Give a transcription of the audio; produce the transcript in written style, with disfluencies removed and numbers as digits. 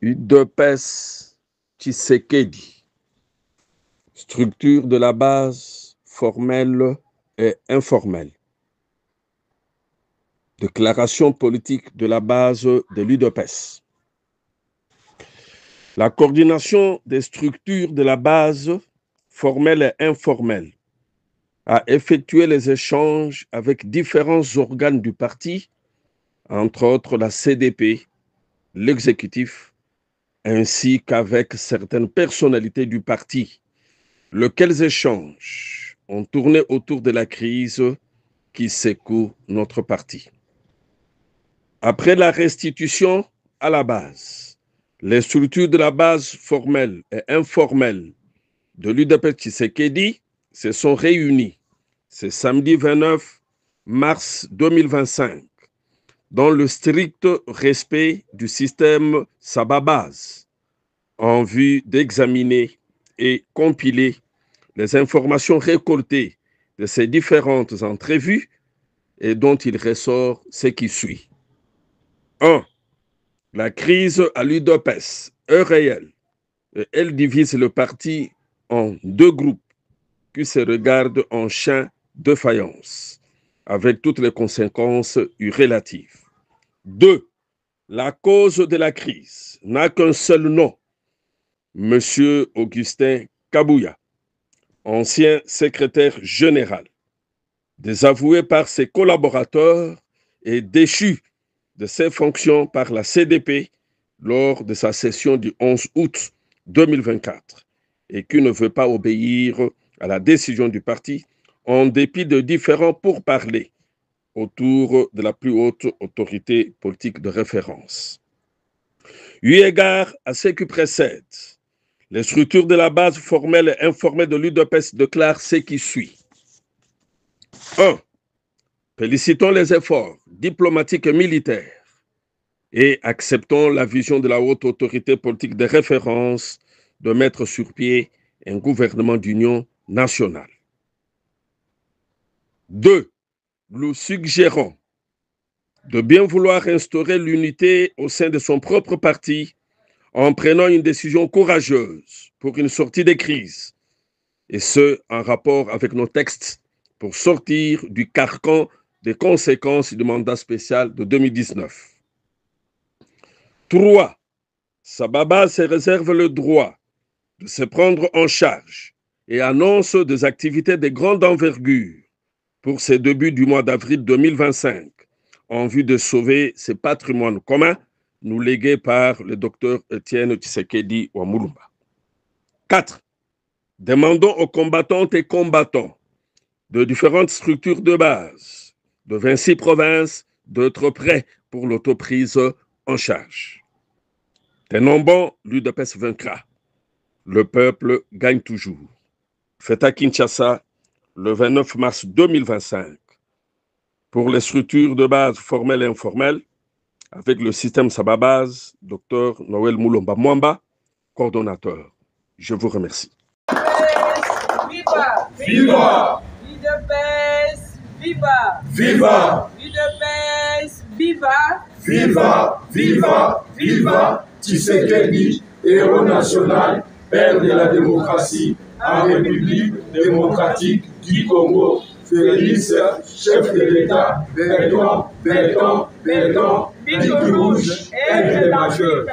UDPS Tshisekedi. Structure de la base formelle et informelle. Déclaration politique de la base de l'UDPS. La coordination des structures de la base formelle et informelle a effectué les échanges avec différents organes du parti, entre autres la CDP, l'exécutif, ainsi qu'avec certaines personnalités du parti, lesquels échanges ont tourné autour de la crise qui secoue notre parti. Après la restitution à la base, les structures de la base formelle et informelle de l'UDPS Tshisekedi se sont réunies ce samedi 29 mars 2025 dans le strict respect du système Sababase en vue d'examiner et compiler les informations récoltées de ces différentes entrevues et dont il ressort ce qui suit. 1. La crise à l'UDPS est réelle et elle divise le parti en deux groupes qui se regardent en chien de faïence, avec toutes les conséquences relatives. 2. La cause de la crise n'a qu'un seul nom, M. Augustin Kabouya, ancien secrétaire général, désavoué par ses collaborateurs et déchu de ses fonctions par la CDP lors de sa session du 11 août 2024 et qui ne veut pas obéir à la décision du parti en dépit de différents pourparlers autour de la plus haute autorité politique de référence. Eu égard à ce qui précède, les structures de la base formelle et informelle de l'UDPS déclarent ce qui suit. 1. Félicitons les efforts diplomatiques et militaires et acceptons la vision de la haute autorité politique de référence de mettre sur pied un gouvernement d'union nationale. 2. Nous suggérons de bien vouloir instaurer l'unité au sein de son propre parti en prenant une décision courageuse pour une sortie des crises, et ce, en rapport avec nos textes pour sortir du carcan des conséquences du mandat spécial de 2019. 3. Sababa se réserve le droit de se prendre en charge et annonce des activités de grande envergure pour ces débuts du mois d'avril 2025 en vue de sauver ce patrimoine commun nous légué par le docteur Étienne Tshisekedi Wamulumba. 4. Demandons aux combattantes et combattants de différentes structures de base de 26 provinces d'être prêts pour l'autoprise en charge. Tenons bon, l'UDPS vaincra. Le peuple gagne toujours. Fête à Kinshasa, le 29 mars 2025, pour les structures de base formelles et informelles, avec le système Sababase, Dr Noël Moulomba Mwamba, coordonnateur. Je vous remercie. Viva! Viva! UDPS, viva! Viva! UDPS, viva! Viva! Viva! Viva! Tshisekedi, héros national, père de la démocratie en République démocratique du Congo. Félix, chef de l'État, Béton, Béton, Béton, Bic rouge, aigle majeur.